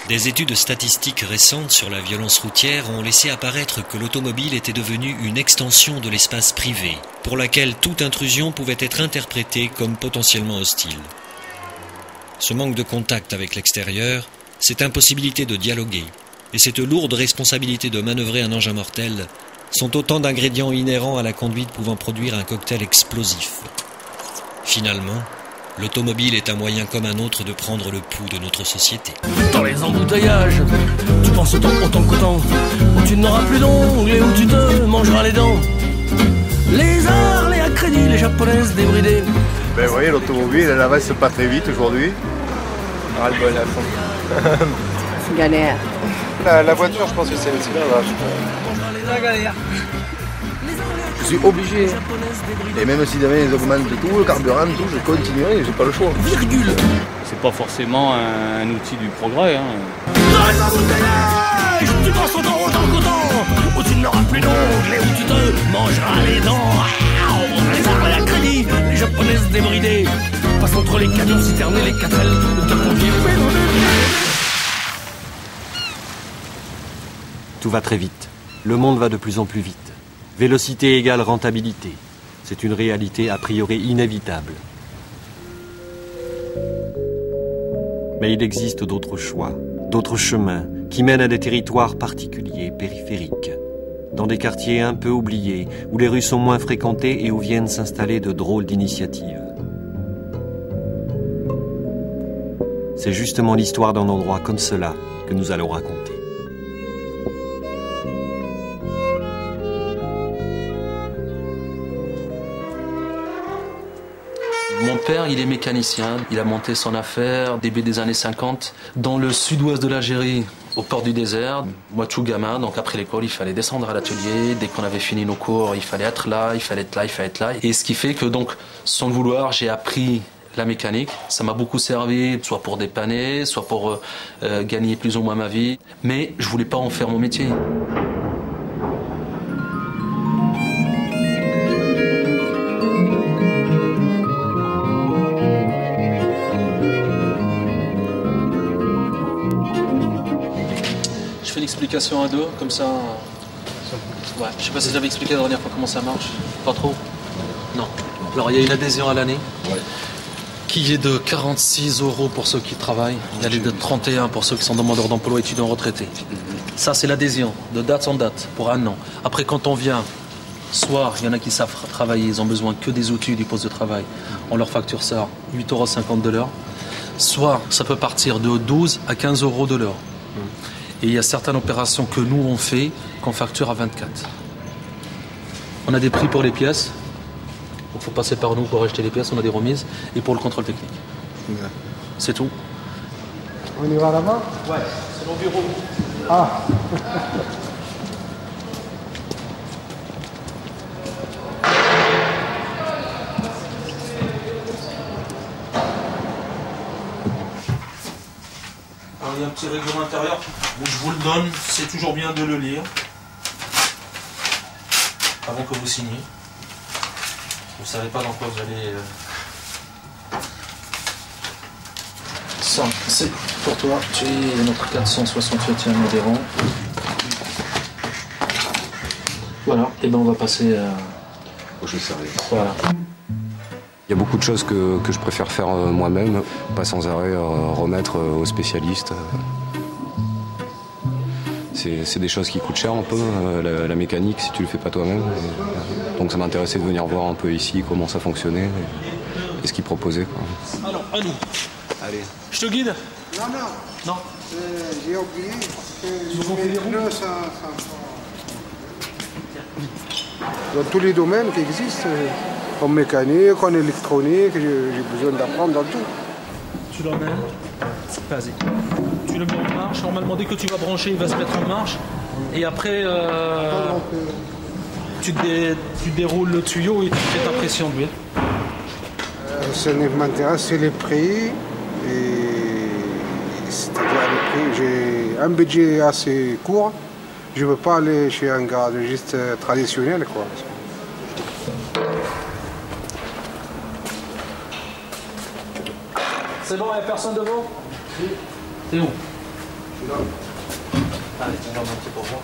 Des études statistiques récentes sur la violence routière ont laissé apparaître que l'automobile était devenue une extension de l'espace privé, pour laquelle toute intrusion pouvait être interprétée comme potentiellement hostile. Ce manque de contact avec l'extérieur, cette impossibilité de dialoguer et cette lourde responsabilité de manœuvrer un engin mortel sont autant d'ingrédients inhérents à la conduite pouvant produire un cocktail explosif. Finalement, l'automobile est un moyen comme un autre de prendre le pouls de notre société. Dans les embouteillages, tu penses autant où tu n'auras plus d'ongles et où tu te mangeras les dents. Les Harley à crédit, les japonaises débridées. Ben vous voyez, l'automobile, elle avance pas très vite aujourd'hui. Ah, le bon à fond. C'est galère. La voiture, je pense que c'est là. La galère. Je suis obligé. Et même si demain ils augmentent tout, le carburant, tout, je continuerai, j'ai pas le choix. Virgule. C'est pas forcément un outil du progrès. Dans les embouteillages, tu penses autant où tu n'auras plus d'ongles et où tu te mangeras les dents. Les Harley à crédit, les japonaises débridées. Passe entre les camions citernes et les 4L de pompiers. Tout va très vite. Le monde va de plus en plus vite. Vélocité égale rentabilité. C'est une réalité a priori inévitable. Mais il existe d'autres choix, d'autres chemins qui mènent à des territoires particuliers, périphériques. Dans des quartiers un peu oubliés, où les rues sont moins fréquentées et où viennent s'installer de drôles d'initiatives. C'est justement l'histoire d'un endroit comme cela que nous allons raconter. Mon père, il est mécanicien. Il a monté son affaire début des années 50 dans le sud-ouest de l'Algérie, au port du désert. Moi, tout gamin, donc après l'école, il fallait descendre à l'atelier. Dès qu'on avait fini nos cours, il fallait être là, il fallait être là, il fallait être là. Et ce qui fait que, donc, sans le vouloir, j'ai appris la mécanique. Ça m'a beaucoup servi, soit pour dépanner, soit pour gagner plus ou moins ma vie. Mais je voulais pas en faire mon métier. Je fais l'explication à deux, comme ça. Ouais, je sais pas si j'avais expliqué la dernière fois comment ça marche. Pas trop? Non. Alors il y a une adhésion à l'année qui est de 46 € pour ceux qui travaillent. Elle est de 31 pour ceux qui sont demandeurs d'emploi, étudiants retraités. Ça, c'est l'adhésion, de date en date, pour un an. Après, quand on vient, soit il y en a qui savent travailler, ils ont besoin que des outils du poste de travail. On leur facture ça 8,50 € de l'heure. Soit ça peut partir de 12 à 15 € de l'heure. Et il y a certaines opérations que nous on fait qu'on facture à 24. On a des prix pour les pièces. Il faut passer par nous pour acheter les pièces, on a des remises. Et pour le contrôle technique. Ouais. C'est tout. On y va là-bas? Ouais, c'est mon bureau. Ah. Alors, il y a un petit règlement intérieur, je vous le donne, c'est toujours bien de le lire avant que vous signiez. Vous ne savez pas dans quoi vous allez... Ça, c'est pour toi, tu es notre 468e adhérent. Voilà, et ben on va passer au jeu sérieux. Voilà. Il y a beaucoup de choses que je préfère faire moi-même, pas sans arrêt remettre aux spécialistes. C'est des choses qui coûtent cher un peu, la mécanique, si tu le fais pas toi-même. Donc ça m'intéressait de venir voir un peu ici comment ça fonctionnait et ce qu'ils proposaient. Alors, à nous. Allez. Je te guide? Non, non. Non. J'ai oublié. Ils ont fait les roues. Dans tous les domaines qui existent, en mécanique, en électronique, j'ai besoin d'apprendre dans tout. Tu l'emmènes. Vas-y. Tu le mets en marche. Normalement, dès que tu vas brancher, il va se mettre en marche. Et après, tu déroules le tuyau et tu fais ta pression d'huile. Ce qui m'intéresse, c'est les prix. C'est-à-dire les prix. J'ai un budget assez court. Je ne veux pas aller chez un garagiste traditionnel, quoi. C'est bon, il n'y a personne devant? C'est où? Allez, on va un petit pour voir.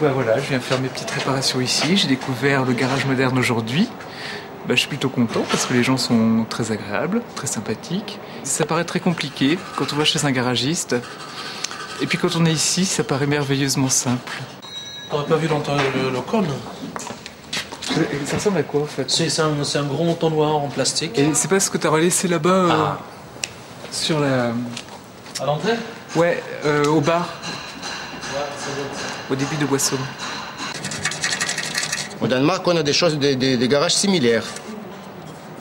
Voilà, je viens faire mes petites réparations ici. J'ai découvert le garage moderne aujourd'hui. Je suis plutôt content parce que les gens sont très agréables, très sympathiques. Ça paraît très compliqué quand on va chez un garagiste. Et puis quand on est ici, ça paraît merveilleusement simple. T'aurais pas vu dans le col? Ça ressemble à quoi en fait? C'est un gros entonnoir en plastique. Et c'est pas ce que t'as laissé là-bas sur la... À l'entrée? Ouais, au bar. Ouais, ça doit être ça. Au début de Boisson. Au Danemark, on a des choses, des garages similaires,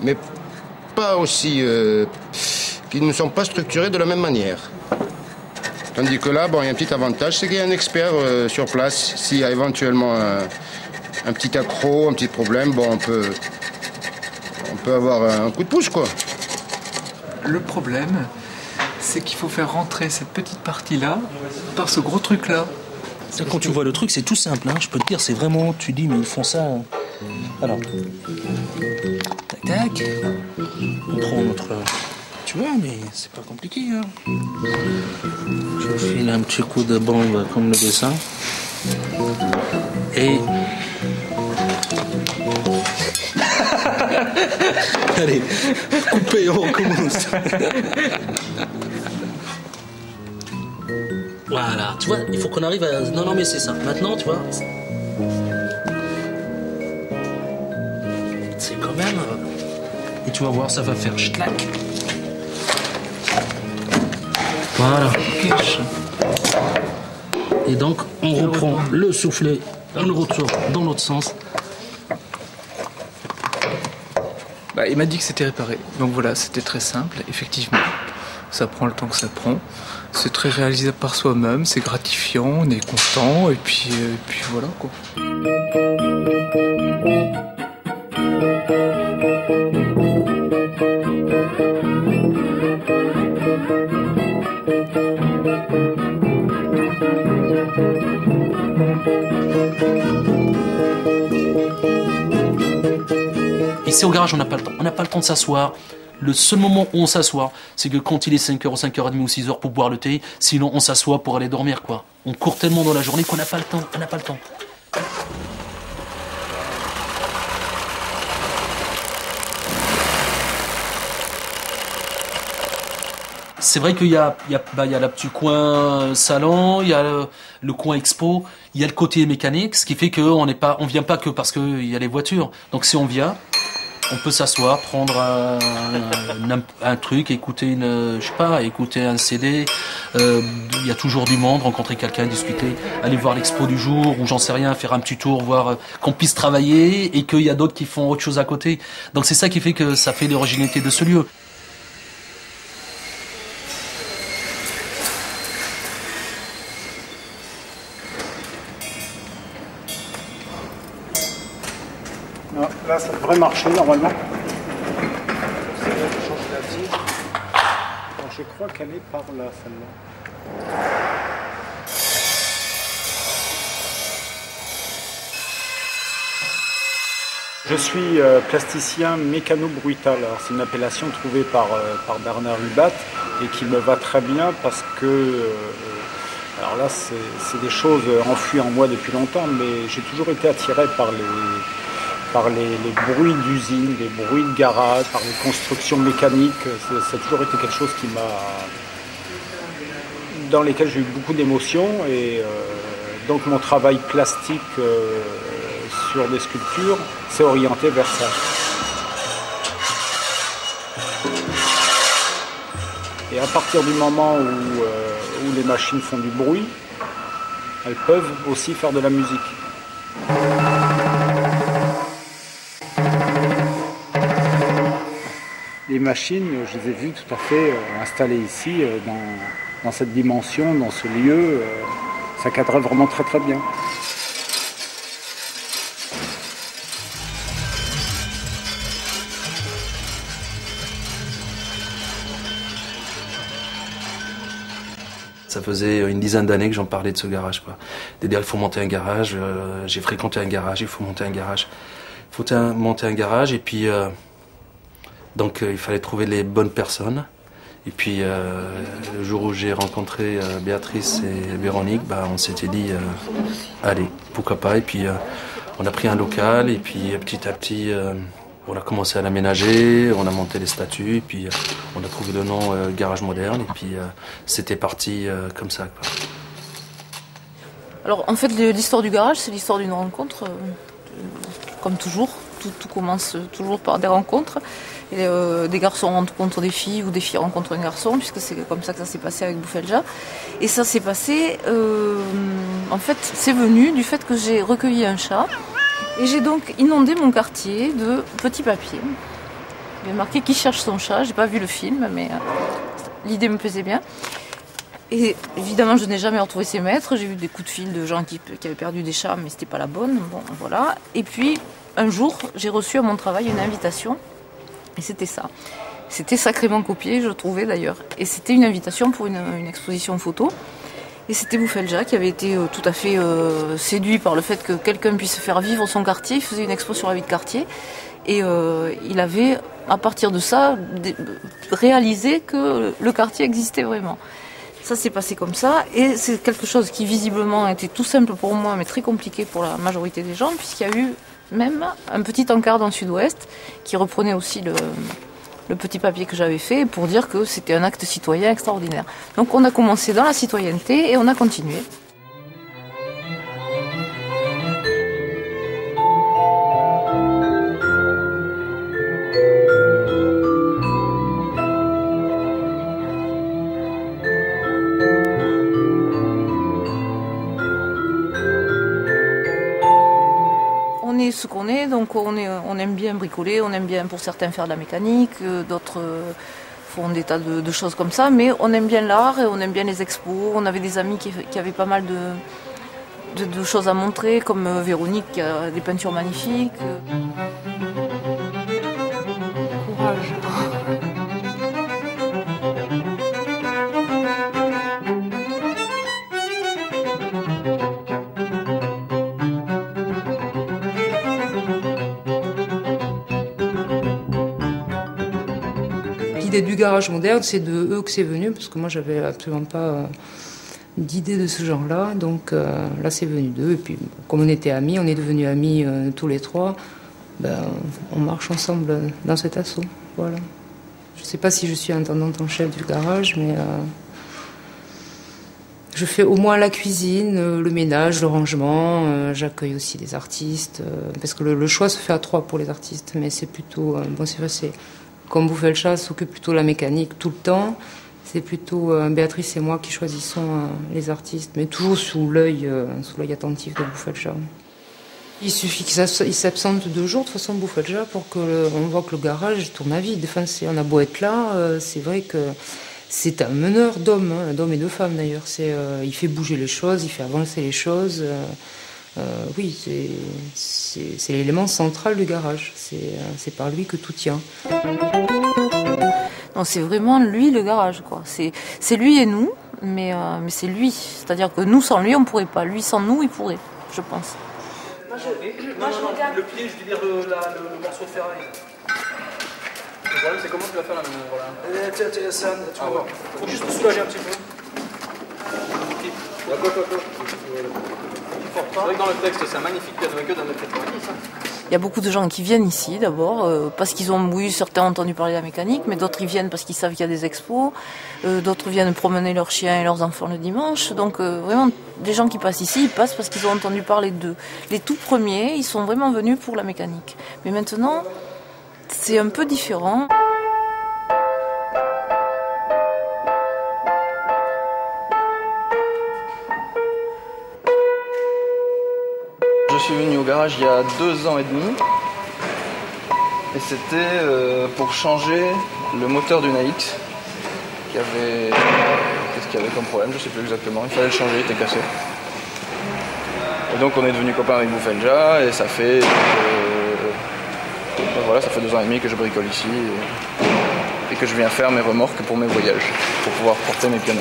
mais pas aussi, qui ne sont pas structurés de la même manière. Tandis que là, bon, il y a un petit avantage, c'est qu'il y a un expert sur place. S'il y a éventuellement un petit accroc, un petit problème, bon, on peut avoir un coup de pouce, quoi. Le problème, c'est qu'il faut faire rentrer cette petite partie-là par ce gros truc-là. Quand tu vois le truc, c'est tout simple, hein. Je peux te dire, c'est vraiment, tu dis, mais ils font ça. Alors, tac, tac. On prend notre. Tu vois, mais c'est pas compliqué, hein. Je file un petit coup de bombe comme le dessin. Et. Allez, coupez, on recommence. Voilà, tu vois, il faut qu'on arrive à... Non, mais c'est ça. Maintenant, tu vois... C'est quand même... Et tu vas voir, ça va faire schlac. Voilà. Et donc, on reprend le soufflet, on le retourne dans l'autre sens. Il m'a dit que c'était réparé. Donc voilà, c'était très simple, effectivement. Ça prend le temps que ça prend. C'est très réalisable par soi-même, c'est gratifiant, on est content, et puis voilà quoi. Ici au garage, on n'a pas le temps. On n'a pas le temps de s'asseoir. Le seul moment où on s'assoit, c'est que quand il est 5h ou 5h30 ou 6h pour boire le thé, sinon on s'assoit pour aller dormir, quoi. On court tellement dans la journée qu'on n'a pas le temps, on n'a pas le temps. C'est vrai qu'il y a le petit coin salon, il y a le coin expo, il y a le côté mécanique, ce qui fait qu'on vient pas que parce qu'il y a les voitures. Donc si on vient, on peut s'asseoir, prendre un truc, écouter écouter un CD. Il y a toujours du monde, rencontrer quelqu'un, discuter, aller voir l'expo du jour, ou j'en sais rien, faire un petit tour, voir qu'on puisse travailler et qu'il y a d'autres qui font autre chose à côté. Donc c'est ça qui fait que ça fait l'originalité de ce lieu. Là, ça devrait marcher normalement. Je crois qu'elle est par là, celle-là. Je suis plasticien mécano-bruital. C'est une appellation trouvée par Bernard Lubat et qui me va très bien parce que... alors là, c'est des choses enfouies en moi depuis longtemps, mais j'ai toujours été attiré par les bruits d'usine, les bruits de garage, par les constructions mécaniques. Ça a toujours été quelque chose qui m'a dans lesquels j'ai eu beaucoup d'émotions et donc mon travail plastique sur des sculptures s'est orienté vers ça. Et à partir du moment où les machines font du bruit, elles peuvent aussi faire de la musique. Les machines, je les ai vues tout à fait installées ici, dans cette dimension, dans ce lieu. Ça cadrait vraiment très très bien. Ça faisait une dizaine d'années que j'en parlais de ce garage, quoi. De dire il faut monter un garage, j'ai fréquenté un garage, il faut monter un garage. Il faut monter un garage et puis donc il fallait trouver les bonnes personnes. Et puis le jour où j'ai rencontré Béatrice et Véronique, on s'était dit allez, pourquoi pas. Et puis on a pris un local et puis petit à petit on a commencé à l'aménager, on a monté les statuts, et puis on a trouvé le nom Garage Moderne, et puis c'était parti comme ça, quoi. Alors en fait l'histoire du garage, c'est l'histoire d'une rencontre, comme toujours, tout commence toujours par des rencontres. Et, des garçons rencontrent des filles ou des filles rencontrent un garçon, puisque c'est comme ça que ça s'est passé avec Boufelja. Et ça s'est passé, en fait c'est venu du fait que j'ai recueilli un chat. Et j'ai donc inondé mon quartier de petits papiers. Il y a marqué qui cherche son chat. J'ai pas vu le film, mais l'idée me plaisait bien. Et évidemment, je n'ai jamais retrouvé ces maîtres. J'ai eu des coups de fil de gens qui avaient perdu des chats, mais c'était pas la bonne. Bon, voilà. Et puis, un jour, j'ai reçu à mon travail une invitation. Et c'était ça. C'était sacrément copié, je trouvais d'ailleurs. Et c'était une invitation pour une exposition photo. Et c'était Boufelja qui avait été tout à fait séduit par le fait que quelqu'un puisse faire vivre son quartier. Il faisait une expo sur la vie de quartier. Et il avait, à partir de ça, réalisé que le quartier existait vraiment. Ça s'est passé comme ça. Et c'est quelque chose qui visiblement était tout simple pour moi, mais très compliqué pour la majorité des gens, puisqu'il y a eu même un petit encart dans le sud-ouest qui reprenait aussi le petit papier que j'avais fait pour dire que c'était un acte citoyen extraordinaire. Donc on a commencé dans la citoyenneté et on a continué. On est ce qu'on est, donc on aime bien bricoler, on aime bien pour certains faire de la mécanique, d'autres font des tas de choses comme ça, mais on aime bien l'art et on aime bien les expos. On avait des amis qui avaient pas mal de choses à montrer, comme Véronique qui a des peintures magnifiques. Courage. L'idée du garage moderne, c'est de eux que c'est venu, parce que moi j'avais absolument pas d'idée de ce genre-là, donc là c'est venu d'eux, et puis comme on était amis, on est devenus amis tous les trois, on marche ensemble dans cet assaut, voilà. Je sais pas si je suis intendante en chef du garage, mais je fais au moins la cuisine, le ménage, le rangement, j'accueille aussi des artistes, parce que le choix se fait à trois pour les artistes, mais c'est plutôt, bon c'est vrai, c'est comme Boufelja s'occupe plutôt de la mécanique tout le temps, c'est plutôt Béatrice et moi qui choisissons les artistes, mais toujours sous l'œil attentif de Boufelja. Il suffit qu'il s'absente 2 jours de façon Boufelja pour qu'on voit que le garage tourne à vide. Enfin, on a beau être là, c'est vrai que c'est un meneur d'hommes, d'hommes et de femmes d'ailleurs. Il fait bouger les choses, il fait avancer les choses. Oui, c'est l'élément central du garage. C'est par lui que tout tient. Non, c'est vraiment lui le garage, quoi. C'est lui et nous, mais c'est lui. C'est-à-dire que nous sans lui, on pourrait pas. Lui sans nous, il pourrait, je pense. Moi, je regarde. Le pied, je libère le morceau de ferraille. Le problème, c'est comment tu vas faire là maintenant, voilà. Tu vas voir. Faut juste te soulager un petit peu. C'est vrai que dans le texte, c'est un magnifique piano à queue d'un mètre 90. Il y a beaucoup de gens qui viennent ici d'abord parce qu'ils ont, oui, certains ont entendu parler de la mécanique, mais d'autres ils viennent parce qu'ils savent qu'il y a des expos, d'autres viennent promener leurs chiens et leurs enfants le dimanche. Donc vraiment, les gens qui passent ici, ils passent parce qu'ils ont entendu parler d'eux. Les tout premiers, ils sont vraiment venus pour la mécanique. Mais maintenant, c'est un peu différent. Je suis venu au garage il y a 2 ans et demi et c'était pour changer le moteur d'une AX qui avait... Qu'est-ce qu'il y avait comme problème? Je ne sais plus exactement, il fallait le changer, il était cassé. Et donc on est devenu copains avec Boufenja et ça fait... voilà, ça fait 2 ans et demi que je bricole ici et que je viens faire mes remorques pour mes voyages, pour pouvoir porter mes pianos.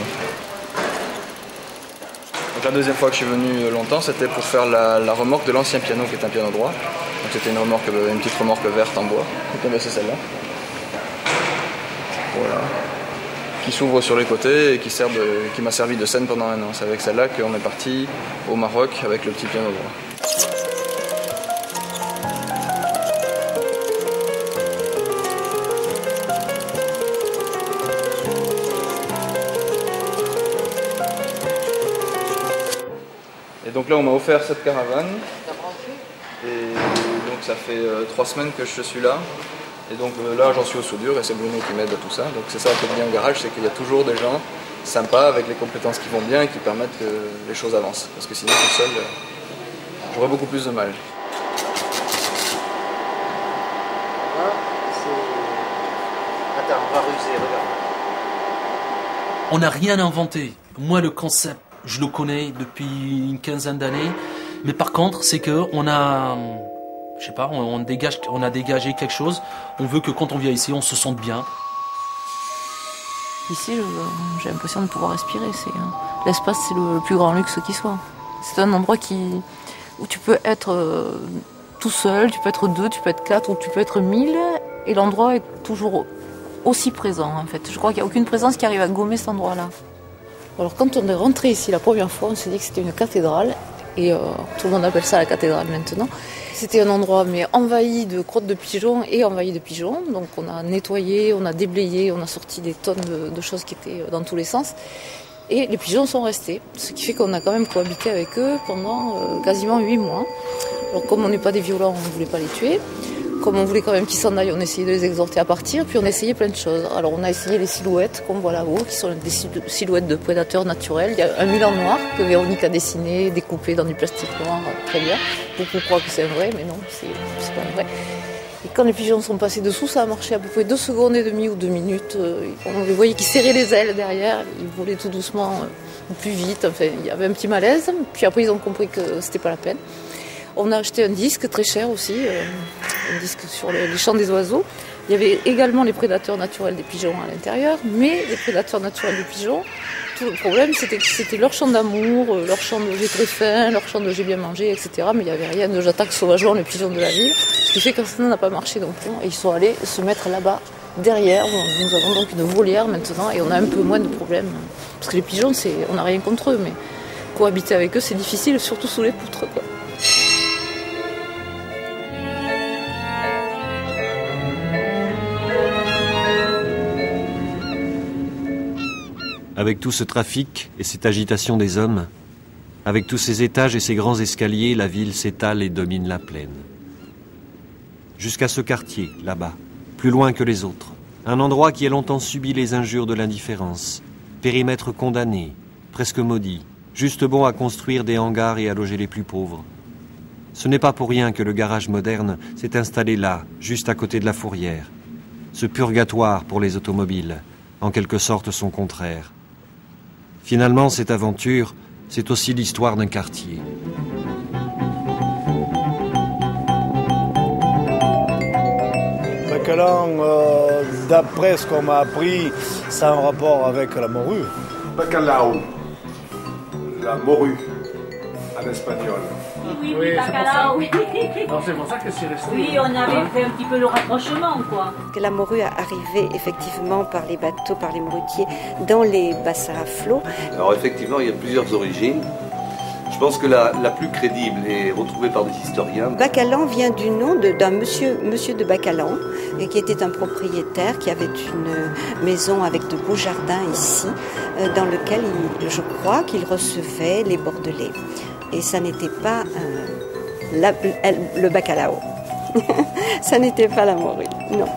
Donc la deuxième fois que je suis venu longtemps, c'était pour faire la remorque de l'ancien piano qui est un piano droit. Donc c'était une petite remorque verte en bois. Donc c'est celle-là. Voilà. Qui s'ouvre sur les côtés et qui m'a servi de scène pendant 1 an. C'est avec celle-là qu'on est parti au Maroc avec le petit piano droit. Et donc là on m'a offert cette caravane et donc ça fait 3 semaines que je suis là et donc là j'en suis aux soudures et c'est Bruno qui m'aide à tout ça. Donc c'est ça qui est bien au garage, c'est qu'il y a toujours des gens sympas avec les compétences qui vont bien et qui permettent que les choses avancent, parce que sinon tout seul j'aurais beaucoup plus de mal. Attends, on va ruser, regarde. On n'a rien inventé. Moi le concept, je le connais depuis une quinzaine d'années, mais par contre, c'est que on a dégagé quelque chose. On veut que quand on vient ici, on se sente bien. Ici, j'ai l'impression de pouvoir respirer. L'espace, c'est le plus grand luxe qui soit. C'est un endroit où tu peux être tout seul, tu peux être 2, tu peux être 4 ou tu peux être 1000, et l'endroit est toujours aussi présent en fait. Je crois qu'il n'y a aucune présence qui arrive à gommer cet endroit-là. Alors quand on est rentré ici la première fois, on s'est dit que c'était une cathédrale, et tout le monde appelle ça la cathédrale maintenant. C'était un endroit mais envahi de crottes de pigeons et envahi de pigeons, donc on a nettoyé, on a déblayé, on a sorti des tonnes de choses qui étaient dans tous les sens, et les pigeons sont restés, ce qui fait qu'on a quand même cohabité avec eux pendant quasiment 8 mois. Alors comme on n'est pas des violents, on ne voulait pas les tuer. Comme on voulait quand même qu'ils s'en aillent, on essayait de les exhorter à partir, puis on essayait plein de choses. Alors on a essayé les silhouettes, comme voilà là-haut, qui sont des silhouettes de prédateurs naturels. Il y a un Milan noir que Véronique a dessiné, découpé dans du plastique noir, très bien. Beaucoup croient que c'est un vrai, mais non, c'est pas un vrai. Et quand les pigeons sont passés dessous, ça a marché à peu près 2 secondes et demie ou 2 minutes. On les voyait qui serraient les ailes derrière, ils volaient tout doucement, plus vite. Enfin, il y avait un petit malaise, puis après ils ont compris que c'était pas la peine. On a acheté un disque très cher aussi, un disque sur les chants des oiseaux. Il y avait également les prédateurs naturels des pigeons à l'intérieur, mais les prédateurs naturels des pigeons, tout le problème c'était que c'était leur chant d'amour, leur chant de j'ai très faim, leur chant de j'ai bien mangé, etc. Mais il n'y avait rien de j'attaque sauvagement les pigeons de la ville, ce qui fait que ça n'a pas marché non plus. Et ils sont allés se mettre là-bas, derrière. Nous avons donc une volière maintenant et on a un peu moins de problèmes. Parce que les pigeons, on n'a rien contre eux, mais cohabiter avec eux c'est difficile, surtout sous les poutres, quoi. Avec tout ce trafic et cette agitation des hommes, avec tous ces étages et ces grands escaliers, la ville s'étale et domine la plaine. Jusqu'à ce quartier, là-bas, plus loin que les autres, un endroit qui a longtemps subi les injures de l'indifférence, périmètre condamné, presque maudit, juste bon à construire des hangars et à loger les plus pauvres. Ce n'est pas pour rien que le garage moderne s'est installé là, juste à côté de la fourrière. Ce purgatoire pour les automobiles, en quelque sorte son contraire. Finalement, cette aventure, c'est aussi l'histoire d'un quartier. Bacalan, d'après ce qu'on m'a appris, ça a un rapport avec la morue. Bacalao, la morue, en espagnol. Oui, bacalao, oui. Alors c'est pour ça que c'est resté. Oui, on avait fait un petit peu le rapprochement, quoi. Que la morue arrivait effectivement par les bateaux, par les morutiers, dans les bassins à flot. Alors effectivement, il y a plusieurs origines. Je pense que la plus crédible est retrouvée par des historiens. Bacalan vient du nom d'un monsieur de Bacalan, qui était un propriétaire, qui avait une maison avec de beaux jardins ici, dans lequel je crois qu'il recevait les Bordelais. Et ça n'était pas le bacalao. Ça n'était pas la morue, non.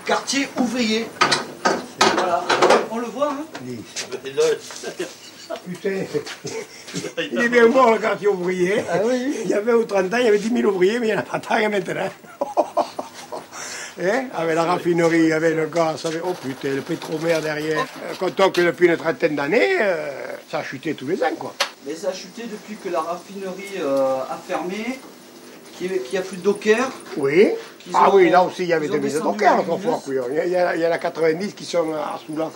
Quartier ouvrier. Voilà, on le voit, hein? Putain, il est bien mort le quartier ouvrier. Ah oui. Il y avait au 30 ans, il y avait 10 000 ouvriers, mais il n'y en a pas tant maintenant. Hein? Avec la raffinerie, avec le gaz, oh putain, le pétromère derrière. Comptons que depuis une trentaine d'années, ça a chuté tous les ans, quoi. Mais ça a chuté depuis que la raffinerie a fermé, qu'il n'y a plus de dockers. Oui. Ah oui, là aussi, il y avait des maisons de dockers autrefois. Il y en a 90 qui sont à Soulac,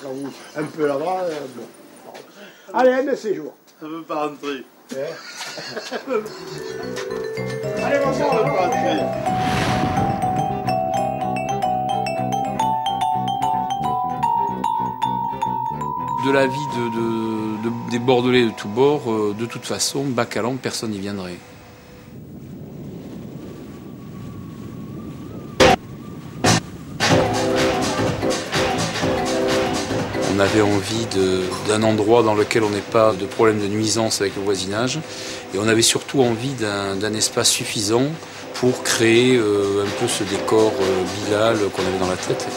un peu là-bas. Bon. Allez, un de ces jours. Ça ne veut pas rentrer. Allez, on va pas rentrer. De la vie des Bordelais de tous bords, de toute façon, Bacalan, personne n'y viendrait. On avait envie d'un endroit dans lequel on n'ait pas de problème de nuisance avec le voisinage. Et on avait surtout envie d'un espace suffisant pour créer un peu ce décor bilal qu'on avait dans la tête.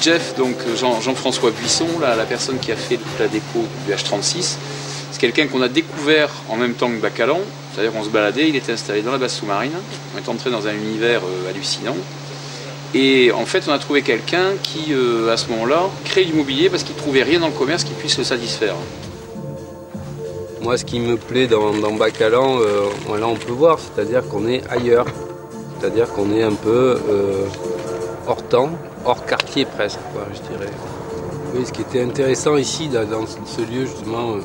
Jeff, donc Jean-François Buisson, la personne qui a fait toute la déco du H36, c'est quelqu'un qu'on a découvert en même temps que Bacalan. C'est-à-dire qu'on se baladait, il était installé dans la base sous-marine. On est entré dans un univers hallucinant. Et en fait, on a trouvé quelqu'un qui, à ce moment-là, crée du mobilier parce qu'il ne trouvait rien dans le commerce qui puisse le satisfaire. Moi, ce qui me plaît dans Bacalan, là on peut voir, c'est-à-dire qu'on est ailleurs. C'est-à-dire qu'on est un peu hors temps, hors quartier presque, quoi, je dirais. Oui, ce qui était intéressant ici, dans ce lieu justement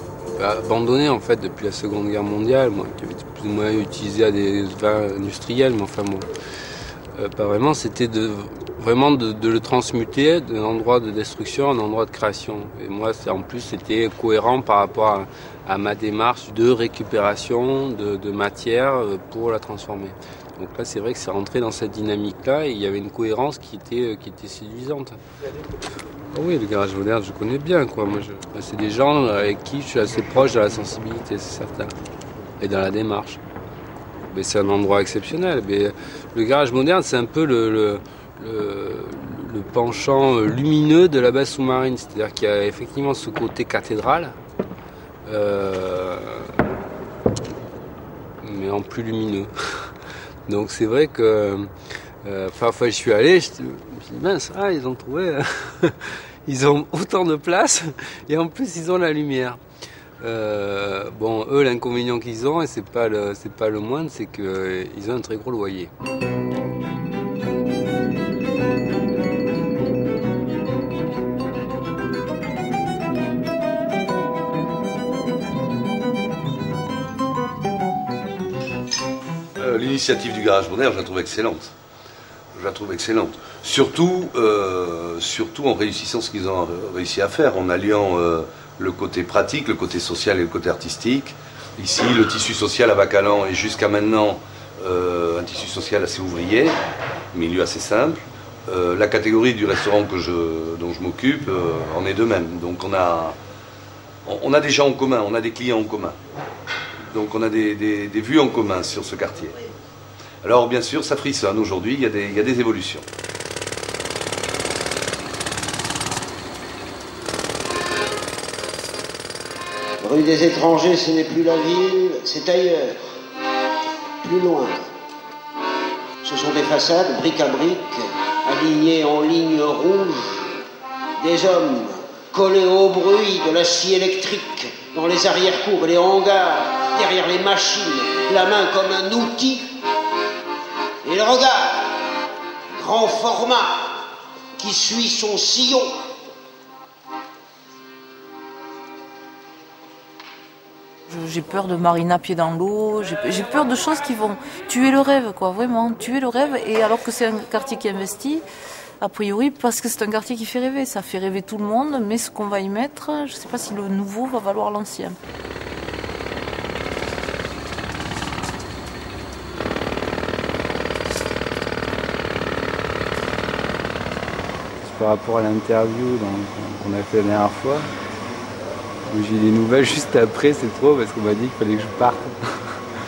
abandonné en fait depuis la Seconde Guerre mondiale, qui avait plus ou moins utilisé à des fins industrielles, mais enfin bon. Pas vraiment, c'était vraiment de le transmuter d'un endroit de destruction à un endroit de création. Et moi, en plus, c'était cohérent par rapport à ma démarche de récupération de matière pour la transformer. Donc là, c'est vrai que c'est rentré dans cette dynamique-là et il y avait une cohérence qui était séduisante. Oh oui, le garage moderne, je connais bien, quoi. Moi, c'est des gens avec qui je suis assez proche de la sensibilité, c'est certain, et dans la démarche. Mais c'est un endroit exceptionnel. Mais le garage moderne, c'est un peu le penchant lumineux de la base sous-marine. C'est-à-dire qu'il y a effectivement ce côté cathédrale, mais en plus lumineux. Donc c'est vrai que parfois je suis allé, je me suis dit mince, ils ont trouvé, ils ont autant de place et en plus ils ont la lumière. Bon, eux, l'inconvénient qu'ils ont, et c'est pas le moindre, c'est qu'ils ont un très gros loyer. L'initiative du garage moderne, je la trouve excellente. Surtout en réussissant ce qu'ils ont réussi à faire, en alliant le côté pratique, le côté social et le côté artistique. Ici, le tissu social à Bacalan est jusqu'à maintenant un tissu social assez ouvrier, milieu assez simple. La catégorie du restaurant dont je m'occupe en est de même. Donc on a des gens en commun, on a des clients en commun. Donc on a des vues en commun sur ce quartier. Alors bien sûr, ça frissonne aujourd'hui, il y a des évolutions. Rue des Étrangers, ce n'est plus la ville, c'est ailleurs, plus loin. Ce sont des façades, brique à brique, alignées en lignes rouges, des hommes collés au bruit de la scie électrique, dans les arrière-cours et les hangars, derrière les machines, la main comme un outil. Et le regard, grand format, qui suit son sillon. j'ai peur de mariner à pied dans l'eau, j'ai peur de choses qui vont tuer le rêve, quoi, vraiment, tuer le rêve. Et alors que c'est un quartier qui investit, a priori, parce que c'est un quartier qui fait rêver, ça fait rêver tout le monde, mais ce qu'on va y mettre, je ne sais pas si le nouveau va valoir l'ancien. Par rapport à l'interview qu'on a fait la dernière fois, où j'ai eu des nouvelles juste après, c'est trop parce qu'on m'a dit qu'il fallait que je parte.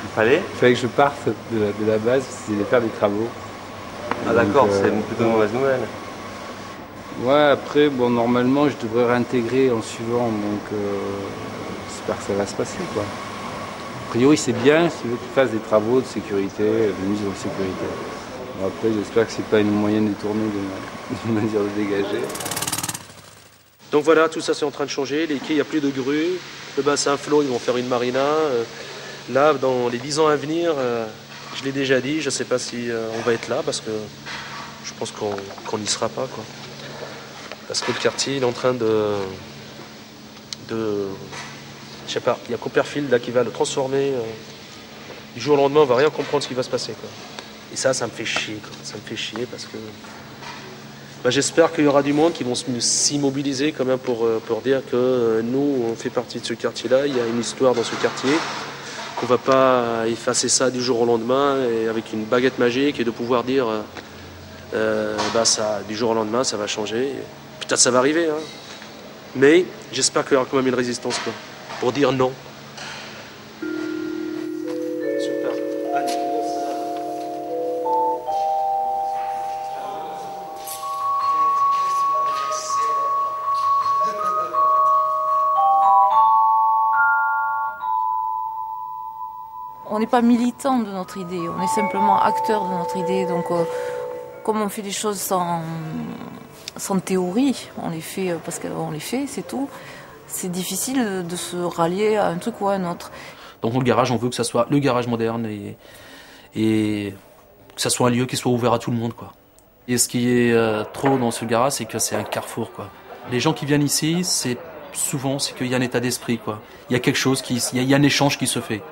Il fallait que je parte de la base parce qu'ils allaient faire des travaux. Ah d'accord, c'est une plutôt mauvaise nouvelle. Ouais, après, bon, normalement, je devrais réintégrer en suivant, donc j'espère que ça va se passer, quoi. A priori, c'est bien si tu veux qu'ils fassent des travaux de sécurité, de mise en sécurité. Bon, après, j'espère que c'est pas une moyenne détournée de mesure de dégager. Donc voilà, tout ça c'est en train de changer. Les quais, il n'y a plus de grues. Le bassin flot, ils vont faire une marina. Là, dans les 10 ans à venir, je l'ai déjà dit, je ne sais pas si on va être là parce que je pense qu'on n'y sera pas, quoi. Parce que le quartier il est en train de je sais pas, il y a Copperfield là qui va le transformer. Du jour au lendemain, on va rien comprendre ce qui va se passer, quoi. Et ça me fait chier, quoi. Ça me fait chier parce que j'espère qu'il y aura du monde qui vont s'immobiliser quand même pour dire que nous, on fait partie de ce quartier-là. Il y a une histoire dans ce quartier, qu'on va pas effacer ça du jour au lendemain et avec une baguette magique et de pouvoir dire ça, du jour au lendemain, ça va changer. Peut-être ça va arriver, hein. Mais j'espère qu'il y aura quand même une résistance, quoi, pour dire non. Super. Allez. On n'est pas militant de notre idée, on est simplement acteur de notre idée. Donc, comme on fait des choses sans théorie, on les fait parce qu'on les fait, c'est tout. C'est difficile de se rallier à un truc ou à un autre. Donc le garage, on veut que ça soit le garage moderne et que ça soit un lieu qui soit ouvert à tout le monde, quoi. Et ce qui est trop dans ce garage, c'est que c'est un carrefour, quoi. Les gens qui viennent ici, c'est qu'il y a un état d'esprit, quoi. Il y a quelque chose, il y a un échange qui se fait.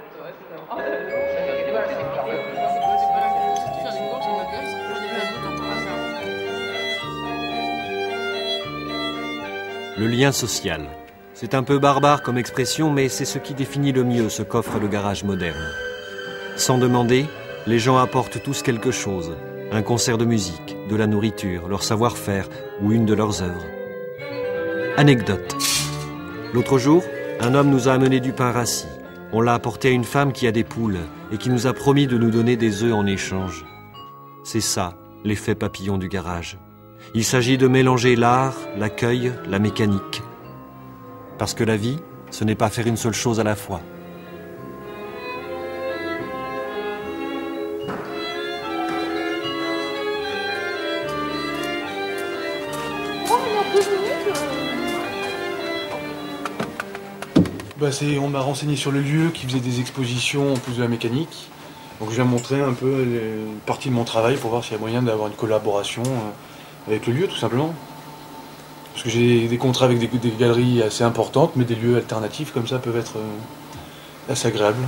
Le lien social. C'est un peu barbare comme expression, mais c'est ce qui définit le mieux ce qu'offre le garage moderne. Sans demander, les gens apportent tous quelque chose. Un concert de musique, de la nourriture, leur savoir-faire ou une de leurs œuvres. Anecdote. L'autre jour, un homme nous a amené du pain rassis. On l'a apporté à une femme qui a des poules et qui nous a promis de nous donner des œufs en échange. C'est ça, l'effet papillon du garage. Il s'agit de mélanger l'art, l'accueil, la mécanique. Parce que la vie, ce n'est pas faire une seule chose à la fois. On m'a renseigné sur le lieu qui faisait des expositions en plus de la mécanique. Donc je viens montrer un peu une partie de mon travail pour voir s'il y a moyen d'avoir une collaboration avec le lieu, tout simplement. Parce que j'ai des contrats avec des galeries assez importantes, mais des lieux alternatifs comme ça peuvent être assez agréables.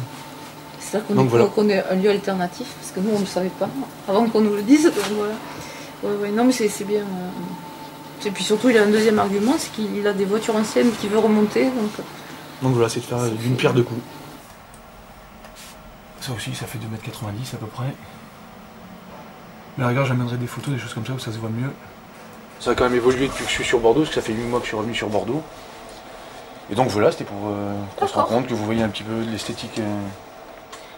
C'est-à-dire qu'on ait un lieu alternatif, parce que nous on ne le savait pas, avant qu'on nous le dise. Donc voilà. Ouais, non mais c'est bien. Et puis surtout il a un deuxième argument, c'est qu'il a des voitures anciennes qu'il veut remonter. Donc voilà, c'est de faire d'une pierre deux coups. Ça aussi, ça fait 2,90 m à peu près. Mais regarde, j'amènerai des photos, des choses comme ça où ça se voit mieux. Ça a quand même évolué depuis que je suis sur Bordeaux, parce que ça fait 8 mois que je suis revenu sur Bordeaux. Et donc voilà, c'était pour qu'on se rende compte, que vous voyez un petit peu l'esthétique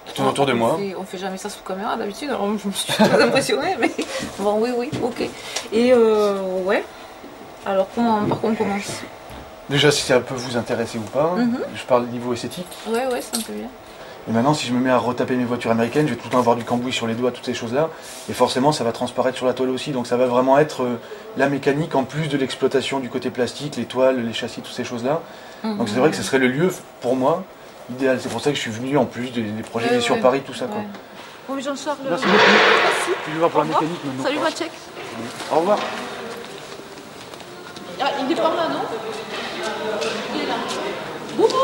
qui tourne autour de moi. On fait jamais ça sous caméra d'habitude, alors je me suis très impressionnée, mais bon, oui, ok. Et ouais, alors par quoi on commence? Déjà, si ça peut vous intéresser ou pas, je parle niveau esthétique. Ouais, c'est un peu bien. Et maintenant, si je me mets à retaper mes voitures américaines, je vais tout le temps avoir du cambouis sur les doigts, toutes ces choses-là. Et forcément, ça va transparaître sur la toile aussi. Donc ça va vraiment être la mécanique en plus de l'exploitation du côté plastique, les toiles, les châssis, toutes ces choses-là. Donc c'est vrai que ce serait le lieu, pour moi, idéal. C'est pour ça que je suis venu en plus des projets sur Paris, tout ça, quoi. Bon, Jean-Charles. Merci beaucoup. Merci. Je vais voir pour la mécanique maintenant. Salut, Maciek. Au revoir. Ah, il est par là, non? Il est là. Boubou!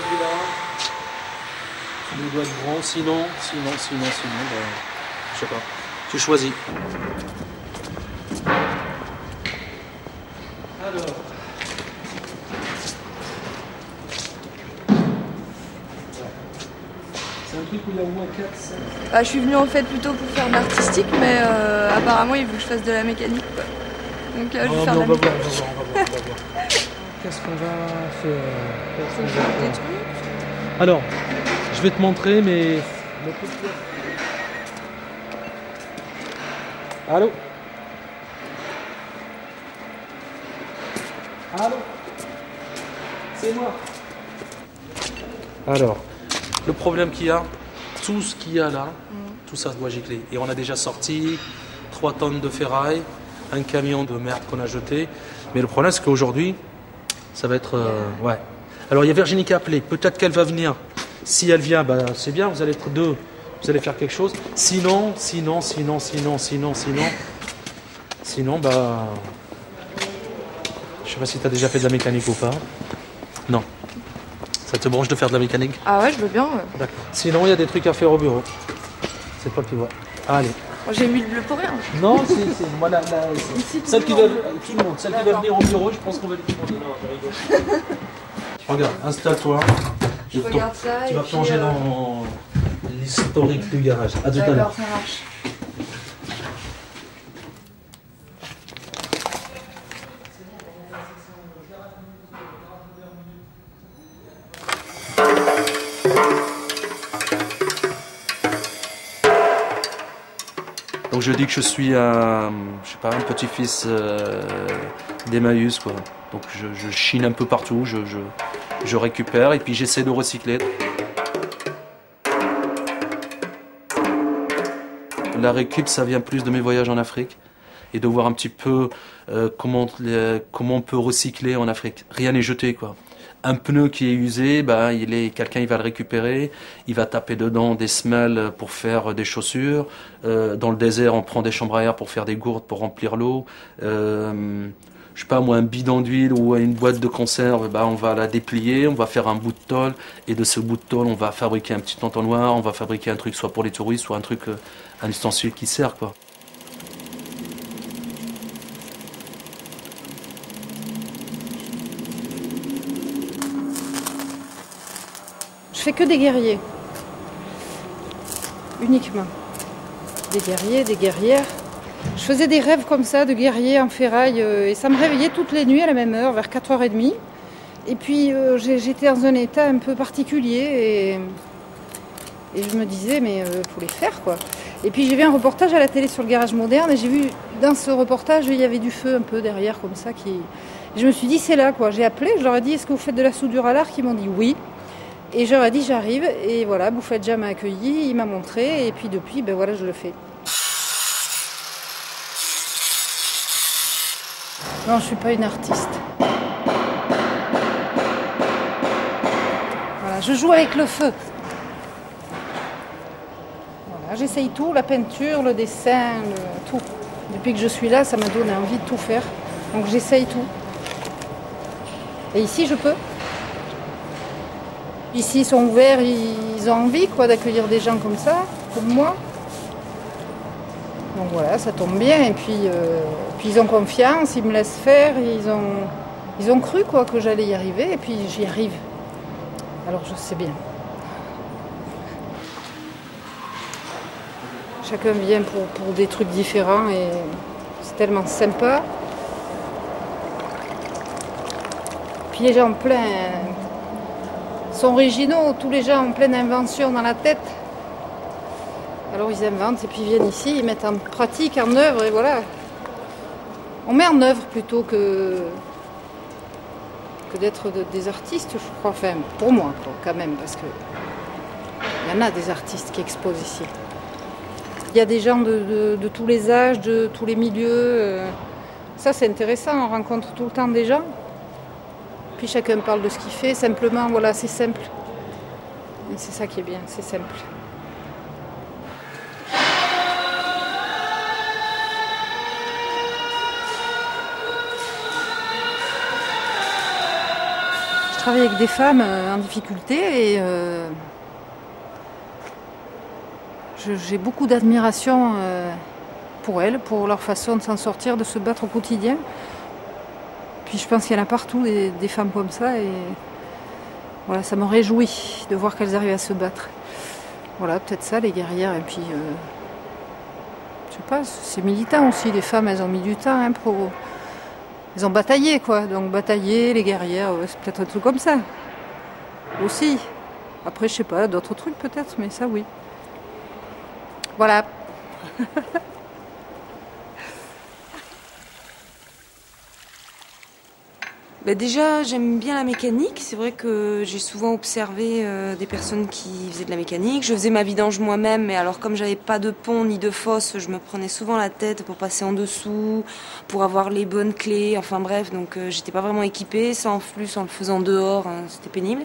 celui-là. Il doit être grand, sinon, je sais pas. Tu choisis. Alors. C'est un truc où il y a au moins 4, 5. Bah, je suis venue en fait plutôt pour faire de l'artistique, mais apparemment il veut que je fasse de la mécanique, quoi. Donc je vais faire de la mécanique. On va voir. Qu'est-ce qu'on va faire? Alors, je vais te montrer, mais... Allô? Allô? C'est moi. Alors, le problème qu'il y a, tout ce qu'il y a là, tout ça doit gicler. Et on a déjà sorti 3 tonnes de ferraille, un camion de merde qu'on a jeté. Mais le problème, c'est qu'aujourd'hui, ça va être... ouais. Alors, il y a Virginie qui a appelé. Peut-être qu'elle va venir. Si elle vient, bah, c'est bien, vous allez être 2. Vous allez faire quelque chose. Sinon, bah... Je sais pas si tu as déjà fait de la mécanique ou pas. Non. Ça te branche de faire de la mécanique? Ah ouais, je veux bien. Ouais. D'accord. Sinon, il y a des trucs à faire au bureau. C'est toi qui vois. Allez. J'ai mis le bleu pour rien. Non, c'est moi celle qui va tout le monde. Celle qui va venir au bureau, je pense qu'on va lui demander. Non, je rigole. Regarde, installe-toi. Je regarde ça. Tu vas plonger dans l'historique du garage. À tout à l'heure. D'accord, ça marche. Donc je dis que je suis je sais pas, un petit-fils d'Emmaüs, quoi. Donc je chine un peu partout, je récupère et puis j'essaie de recycler. La récup, ça vient plus de mes voyages en Afrique et de voir un petit peu comment on peut recycler en Afrique. Rien n'est jeté, quoi. Un pneu qui est usé, bah, quelqu'un il va le récupérer, il va taper dedans des semelles pour faire des chaussures. Dans le désert, on prend des chambres à air pour faire des gourdes pour remplir l'eau. Je sais pas moi, un bidon d'huile ou une boîte de conserve, bah, on va la déplier, on va faire un bout de tôle et de ce bout de tôle, on va fabriquer un petit entonnoir, on va fabriquer un truc soit pour les touristes, soit un truc, un ustensile qui sert, quoi. Je fais que des guerriers, uniquement. Des guerriers, des guerrières. Je faisais des rêves comme ça, de guerriers en ferraille, et ça me réveillait toutes les nuits à la même heure, vers 4h30. Et puis j'étais dans un état un peu particulier, et je me disais, mais faut les faire, quoi. Et puis j'ai vu un reportage à la télé sur le garage moderne, et j'ai vu, dans ce reportage, il y avait du feu un peu derrière, comme ça, je me suis dit, c'est là, quoi. J'ai appelé, je leur ai dit, est-ce que vous faites de la soudure à l'arc? Ils m'ont dit oui. Et je leur ai dit j'arrive, et voilà, Bouffadja m'a accueilli, il m'a montré, et puis depuis, ben voilà, je le fais. Non, je suis pas une artiste. Voilà, je joue avec le feu. Voilà, j'essaye tout, la peinture, le dessin, tout. Depuis que je suis là, ça m'a donné envie de tout faire. Donc j'essaye tout. Et ici, je peux. Ici, ils sont ouverts, ils ont envie, quoi, d'accueillir des gens comme ça, comme moi. Donc voilà, ça tombe bien. Et puis ils ont confiance, ils me laissent faire. Ils ont cru, quoi, que j'allais y arriver. Et puis j'y arrive. Alors je sais bien. Chacun vient pour des trucs différents et c'est tellement sympa. Puis les gens plein sont originaux, tous les gens ont plein d'inventions dans la tête. Alors ils inventent et puis ils viennent ici, ils mettent en pratique, en œuvre et voilà. On met en œuvre plutôt que d'être des artistes, je crois. Enfin, pour moi, quoi, quand même, parce que il y en a des artistes qui exposent ici. Il y a des gens de tous les âges, de tous les milieux. Ça, c'est intéressant, on rencontre tout le temps des gens. Puis chacun parle de ce qu'il fait, simplement, voilà, c'est simple. Et c'est ça qui est bien, c'est simple. Je travaille avec des femmes en difficulté et j'ai beaucoup d'admiration pour elles, pour leur façon de s'en sortir, de se battre au quotidien. Puis je pense qu'il y en a partout des femmes comme ça et voilà, ça me réjouit de voir qu'elles arrivent à se battre. Voilà, peut-être ça, les guerrières. Et puis, je sais pas, c'est militant aussi. Les femmes, elles ont mis du temps hein, elles ont bataillé, quoi. Donc batailler, les guerrières, ouais, c'est peut-être un truc comme ça. Aussi. Après, je sais pas, d'autres trucs peut-être, mais ça, oui. Voilà. Bah déjà, j'aime bien la mécanique. C'est vrai que j'ai souvent observé des personnes qui faisaient de la mécanique. Je faisais ma vidange moi-même, mais alors comme j'avais pas de pont ni de fosse, je me prenais souvent la tête pour passer en dessous, pour avoir les bonnes clés. Enfin bref, donc j'étais pas vraiment équipée. Ça en plus, en le faisant dehors, hein, c'était pénible.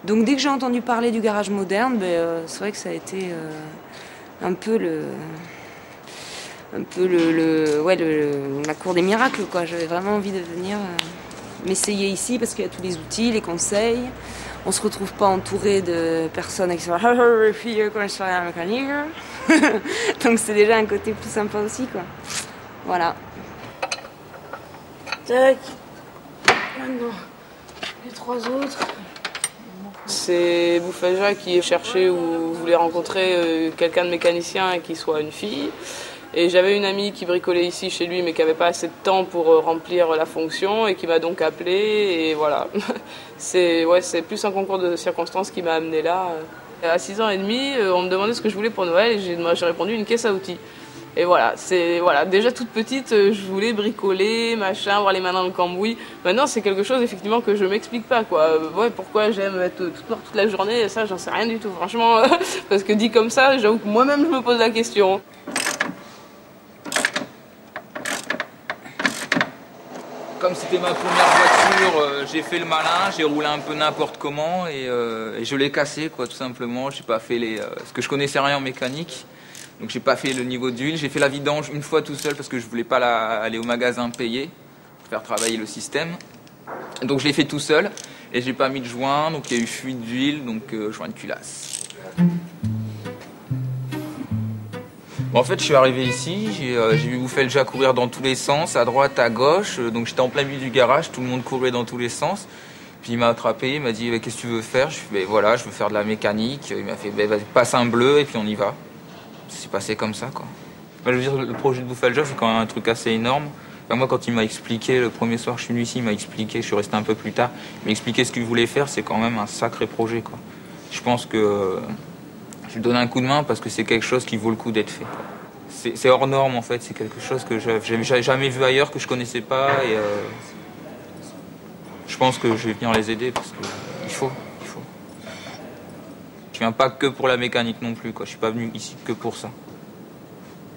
Donc dès que j'ai entendu parler du garage moderne, c'est vrai que ça a été un peu la cour des miracles, quoi. J'avais vraiment envie de venir m'essayer ici parce qu'il y a tous les outils, les conseils. On se retrouve pas entouré de personnes qui sont fille quand je suis à la mécanique. Donc c'est déjà un côté plus sympa aussi, quoi. Voilà. Tac. Maintenant, les trois autres. C'est Bouffaja qui cherchait ou voulait rencontrer quelqu'un de mécanicien qui soit une fille. Et j'avais une amie qui bricolait ici chez lui mais qui n'avait pas assez de temps pour remplir la fonction et qui m'a donc appelé et voilà. C'est plus un concours de circonstances qui m'a amené là. À 6 ans et demi, on me demandait ce que je voulais pour Noël et j'ai répondu une caisse à outils. Et voilà, déjà toute petite, je voulais bricoler, machin, avoir les mains dans le cambouis. Maintenant, c'est quelque chose effectivement que je m'explique pas, quoi. Ouais, pourquoi j'aime être toute noire toute la journée, ça, j'en sais rien du tout, franchement. Parce que dit comme ça, j'avoue que moi-même, je me pose la question. Comme c'était ma première voiture, j'ai fait le malin, j'ai roulé un peu n'importe comment et je l'ai cassé, quoi, tout simplement. J'ai pas fait parce que je connaissais rien en mécanique. Donc j'ai pas fait le niveau d'huile, j'ai fait la vidange une fois tout seul parce que je voulais pas aller au magasin payer pour faire travailler le système. Donc je l'ai fait tout seul et j'ai pas mis de joint, donc il y a eu fuite d'huile, donc joint de culasse. Bon, en fait je suis arrivé ici, j'ai vu Bouffaja courir dans tous les sens, à droite, à gauche, donc j'étais en plein milieu du garage, tout le monde courait dans tous les sens. Puis il m'a attrapé, il m'a dit qu'est-ce que tu veux faire? Je lui ai dit voilà, je veux faire de la mécanique. Il m'a fait vas-y, passe un bleu et puis on y va. C'est passé comme ça, quoi. Je veux dire, le projet de Bouffaja, c'est quand même un truc assez énorme. Enfin, moi, quand il m'a expliqué, le premier soir que je suis venu ici, il m'a expliqué, je suis resté un peu plus tard, il m'a expliqué ce qu'il voulait faire, c'est quand même un sacré projet, quoi. Je pense que je lui donne un coup de main parce que c'est quelque chose qui vaut le coup d'être fait. C'est hors norme, en fait, c'est quelque chose que j'avais jamais vu ailleurs, que je connaissais pas, et je pense que je vais venir les aider parce qu'il faut. Je viens pas que pour la mécanique non plus, quoi. Je suis pas venu ici que pour ça.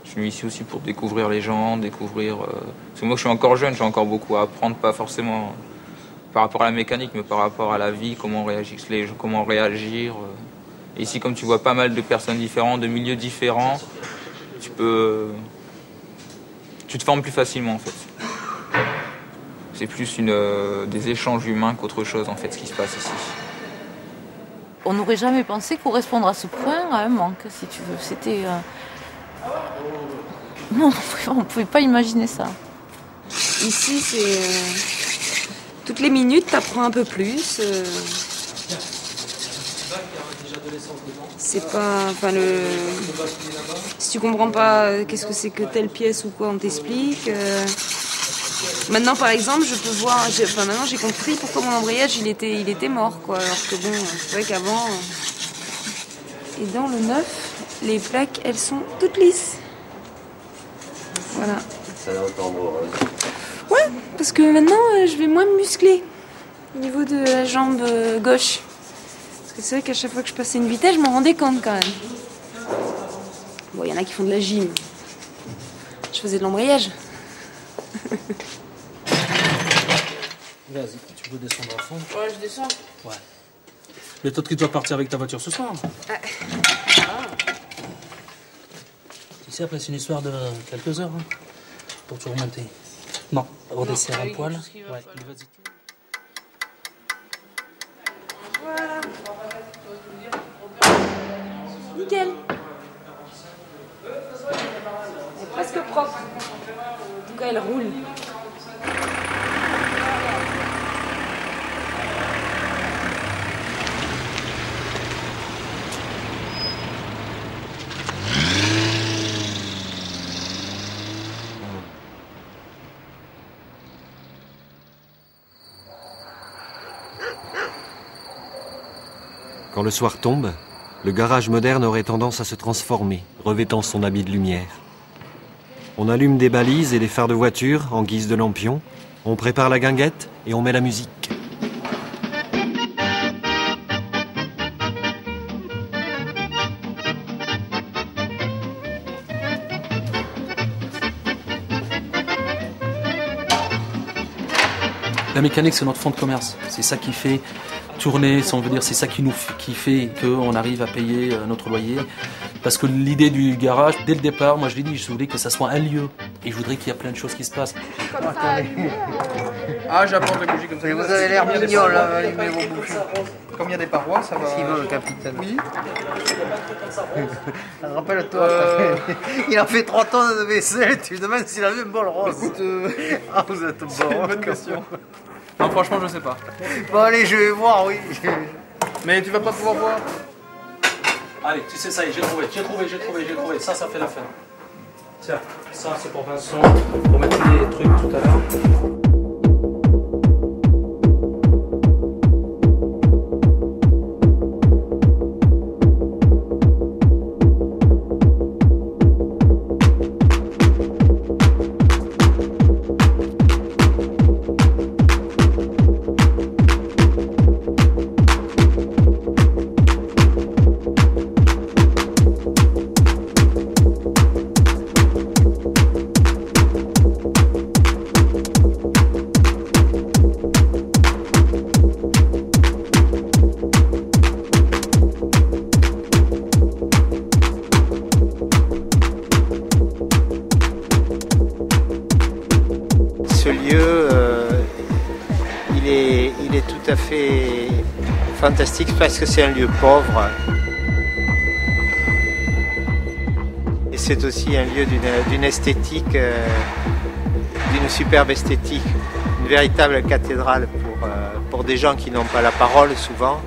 Je suis venu ici aussi pour découvrir les gens, parce que moi je suis encore jeune, j'ai encore beaucoup à apprendre, pas forcément par rapport à la mécanique, mais par rapport à la vie, comment réagir. Et ici, comme tu vois pas mal de personnes différentes, de milieux différents, tu te formes plus facilement en fait. C'est plus des échanges humains qu'autre chose en fait, ce qui se passe ici. On n'aurait jamais pensé correspondre à ce point à un manque, si tu veux. C'était... Non, on ne pouvait pas imaginer ça. Ici, c'est... Toutes les minutes, tu apprends un peu plus. C'est pas... Enfin, si tu comprends pas qu'est-ce que c'est que telle pièce ou quoi, on t'explique. Maintenant, par exemple, je peux voir... maintenant, j'ai compris pourquoi mon embrayage, il était mort, quoi. Alors que bon, c'est vrai qu'avant... Et dans le neuf, les plaques, elles sont toutes lisses. Voilà. Ça va entendre. Ouais, parce que maintenant, je vais moins me muscler au niveau de la jambe gauche. Parce que c'est vrai qu'à chaque fois que je passais une vitesse, je m'en rendais compte quand même. Bon, il y en a qui font de la gym. Je faisais de l'embrayage. Vas-y, tu peux descendre à fond. Ouais, je descends. Ouais. Mais toi, tu dois partir avec ta voiture ce soir. Ouais. Tu sais, après, c'est une histoire de quelques heures, hein, pour tout remonter. Non, redesserre un poil. Ouais, vas-y. nickel. C'est presque propre. En tout cas, elle roule. Quand le soir tombe, le garage moderne aurait tendance à se transformer, revêtant son habit de lumière. On allume des balises et des phares de voiture en guise de lampions, on prépare la guinguette et on met la musique. La mécanique, c'est notre fonds de commerce. C'est ça qui fait tourner, si on veut dire, c'est ça qui fait qu'on arrive à payer notre loyer. Parce que l'idée du garage, dès le départ, moi je l'ai dit, je voulais que ça soit un lieu. Et je voudrais qu'il y ait plein de choses qui se passent. Comme ça, ah, j'apporte les bougies comme ça. Mais vous avez l'air mignon là, allumez vos bougies. Comme il y a des parois, ça va. S'il veut, le capitaine. Oui. Rappelle-toi, il a fait 3 tonnes de vaisselle, tu lui demandes s'il a vu un bol rose. Écoute, ah, vous êtes bon. c'est une bonne question. Non, franchement, je sais pas. Bon, allez, je vais voir, oui. Mais tu vas pas pouvoir voir. Allez, tu sais, ça y est, j'ai trouvé. Ça fait l'affaire. Tiens, ça c'est pour Vincent, pour mettre les trucs tout à l'heure. Il est tout à fait fantastique parce que c'est un lieu pauvre. Et c'est aussi un lieu d'une esthétique, d'une superbe esthétique, une véritable cathédrale pour des gens qui n'ont pas la parole souvent.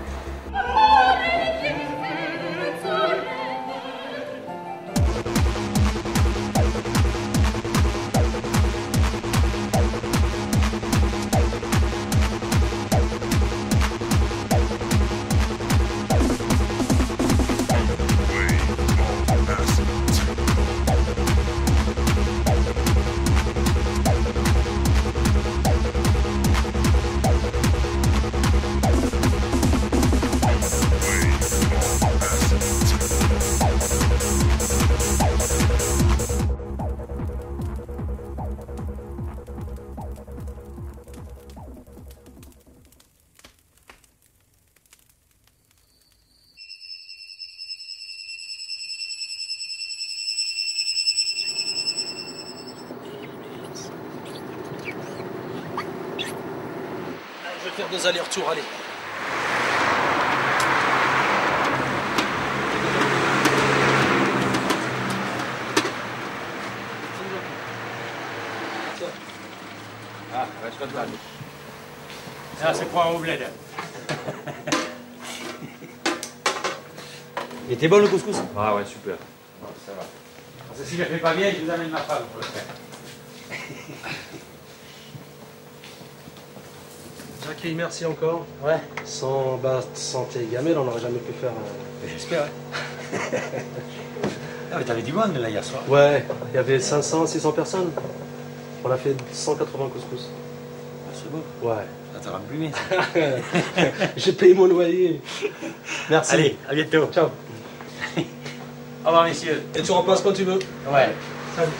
Je vais faire 2 allers-retours, allez. Ah, reste pas de ça, c'est quoi au bled? Il était bon le couscous? Ah ouais, super. Oh, ça va. Parce que si je ne le fais pas bien, je vous amène ma femme pour le faire. Jackie, merci encore. Ouais. Sans tes gamelles, on n'aurait jamais pu faire. J'espère. Ah, mais t'avais du monde là hier soir. Ouais, il y avait 500, 600 personnes. On a fait 180 couscous. Ah, c'est beau. Ouais. Ça t'a remplumé. J'ai payé mon loyer. Merci. Allez, à bientôt. Ciao. Au revoir, messieurs. Et tu repasses quand tu veux. Ouais. Salut.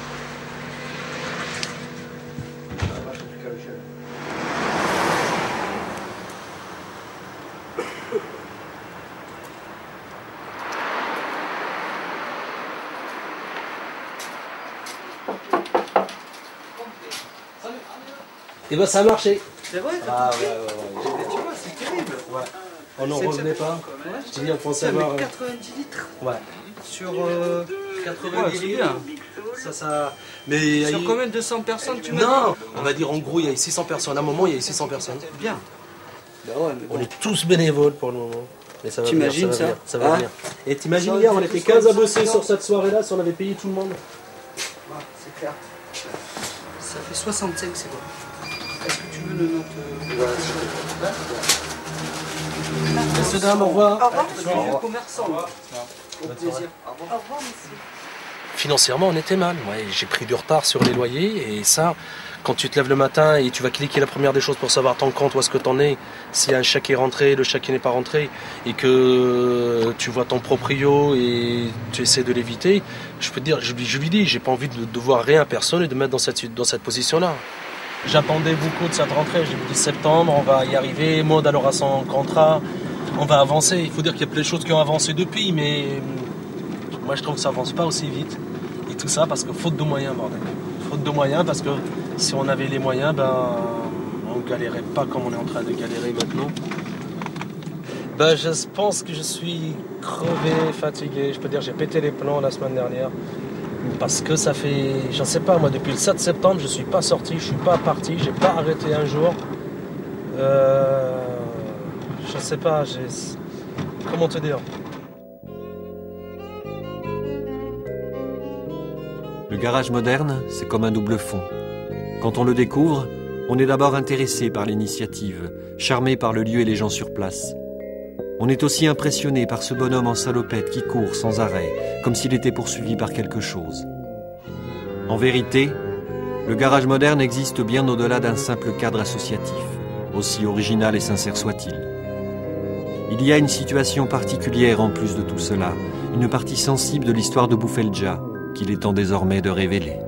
Et ben ça a marché. C'est vrai? Ah ouais. Tu vois, c'est terrible. Ouais. On n'en revenait pas. Ouais. Je dis, on pensait avoir. 90 litres. Ouais. Sur 90 000. Ça... Mais Sur combien de 200 personnes tu m'as dit? Non, on va dire en gros il y a eu 600 personnes. À un moment il y a eu 600 personnes. Bien. Ben ouais, on est tous bénévoles pour le moment. Mais ça va T'imagines venir, ça? ça va venir. Et t'imagines hier, on était 15 à bosser sur cette soirée-là si on avait payé tout le monde. Ouais, c'est clair. Ça fait 65, c'est bon. Est-ce que tu veux le note Messieurs, dames, au revoir. Au revoir, monsieur le commerçant. Au plaisir. Au revoir. Au revoir, monsieur. Financièrement, on était mal. Ouais, j'ai pris du retard sur les loyers et ça, quand tu te lèves le matin et tu vas cliquer la première des choses pour savoir ton compte, où est-ce que t'en es, si un chèque est rentré, le chèque qui n'est pas rentré et que tu vois ton proprio et tu essaies de l'éviter, je peux te dire, je lui dis, j'ai pas envie de devoir rien à personne et de me mettre dans cette position-là. J'attendais beaucoup de cette rentrée, j'ai dit septembre, on va y arriver, Maud elle aura son contrat, on va avancer. Il faut dire qu'il y a plein de choses qui ont avancé depuis, mais moi je trouve que ça avance pas aussi vite. Et tout ça parce que faute de moyens, bordel. Faute de moyens parce que si on avait les moyens, ben on galérait pas comme on est en train de galérer maintenant. Ben je pense que je suis crevé, fatigué. Je peux dire j'ai pété les plombs la semaine dernière. Parce que ça fait, je sais pas moi, depuis le 7 septembre, je suis pas sorti, je suis pas parti, j'ai pas arrêté un jour. Je sais pas, comment te dire. Le garage moderne, c'est comme un double fond. Quand on le découvre, on est d'abord intéressé par l'initiative, charmé par le lieu et les gens sur place. On est aussi impressionné par ce bonhomme en salopette qui court sans arrêt, comme s'il était poursuivi par quelque chose. En vérité, le garage moderne existe bien au-delà d'un simple cadre associatif, aussi original et sincère soit-il. Il y a une situation particulière en plus de tout cela, une partie sensible de l'histoire de Boufeldja, qu'il est temps désormais de révéler.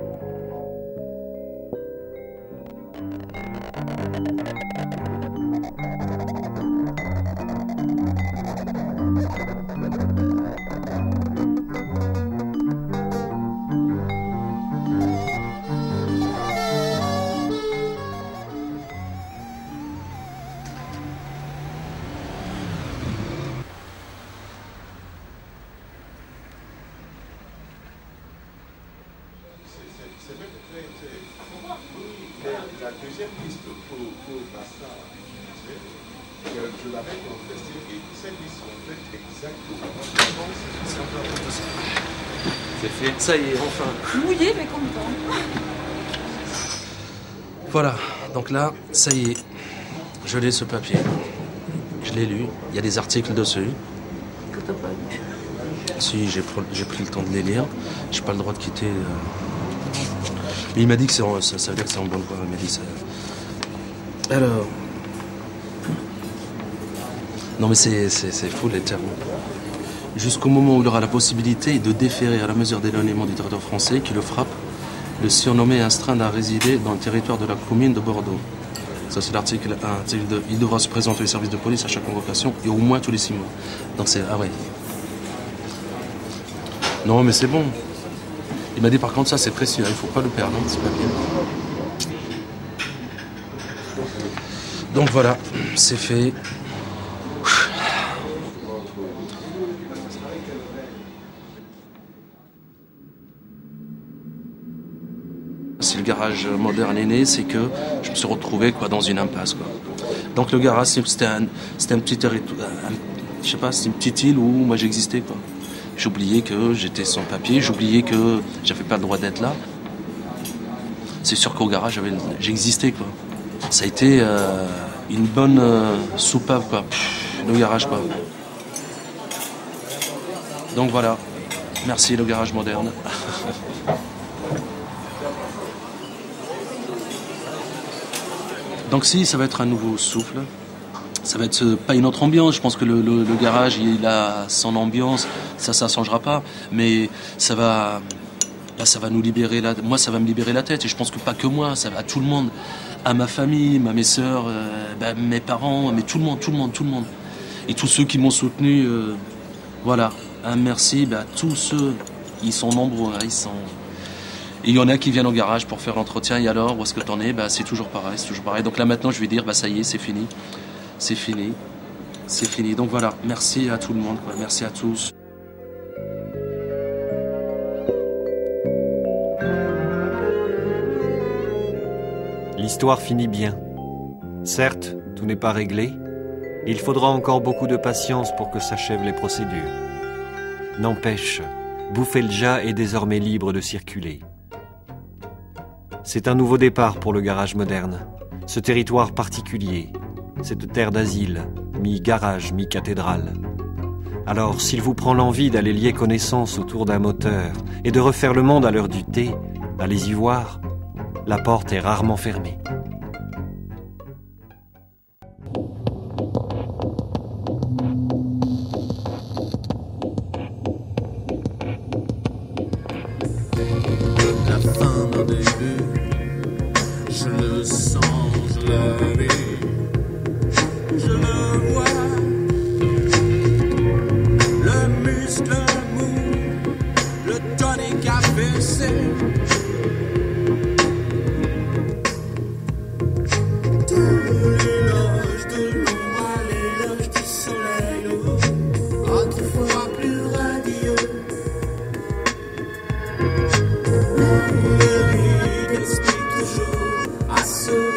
La deuxième piste pour Basta, je l'avais contestée et celle qui sont faites exactement. C'est fait. Ça y est, enfin. Mouillé mais content. Voilà, donc là, ça y est, je lis ce papier. Je l'ai lu, il y a des articles dessus. Que t'as pas lu? Si, j'ai pris le temps de les lire. J'ai pas le droit de quitter. Mais il m'a dit que ça veut dire que c'est en bonne voie. Il m'a dit ça. Alors. Non mais c'est fou les termes. Jusqu'au moment où il aura la possibilité de déférer à la mesure d'éloignement du territoire français qui le frappe, le surnommer et astreindre à résider dans le territoire de la commune de Bordeaux. Ça c'est l'article 1. Il devra se présenter au service de police à chaque convocation et au moins tous les 6 mois. Donc c'est... Ah ouais. Non mais c'est bon. Il m'a dit par contre ça c'est précieux, il ne faut pas le perdre, c'est pas bien. Donc voilà, c'est fait. Si le garage moderne est né, c'est que je me suis retrouvé dans une impasse. Quoi. Donc le garage c'était un petit territoire, je sais pas, c'est une petite île où moi j'existais. J'oubliais que j'étais sans papier, j'oubliais que j'avais pas le droit d'être là. C'est sûr qu'au garage, j'existais, quoi. Ça a été une bonne soupape, quoi. Le garage, quoi. Donc voilà. Merci, le garage moderne. Donc si, ça va être un nouveau souffle. Ça va être pas une autre ambiance, je pense que le garage il a son ambiance, ça changera pas, mais ça va nous libérer moi ça va me libérer la tête et je pense que pas que moi, ça va à tout le monde, à ma famille, à mes sœurs, mes parents, mais tout le monde et tous ceux qui m'ont soutenu, voilà, un merci à tous ceux, ils sont nombreux, hein, Et il y en a qui viennent au garage pour faire l'entretien et alors où est-ce que t'en es, c'est toujours pareil, donc là maintenant je vais dire ça y est, c'est fini. C'est fini. C'est fini. Donc voilà, merci à tout le monde, quoi. Merci à tous. l'histoire finit bien. Certes, tout n'est pas réglé. Il faudra encore beaucoup de patience pour que s'achèvent les procédures. N'empêche, Boufelja est désormais libre de circuler. C'est un nouveau départ pour le garage moderne. Ce territoire particulier, cette terre d'asile, mi-garage, mi-cathédrale. Alors, s'il vous prend l'envie d'aller lier connaissance autour d'un moteur et de refaire le monde à l'heure du thé, allez y voir. La porte est rarement fermée. La fin d'un début, je le sens, je le vis, je le vois. Le muscle mou, le tonic affaissé. L'éloge de l'ombre à l'éloge du soleil, autrefois plus radieux. Le vide explique toujours à ceux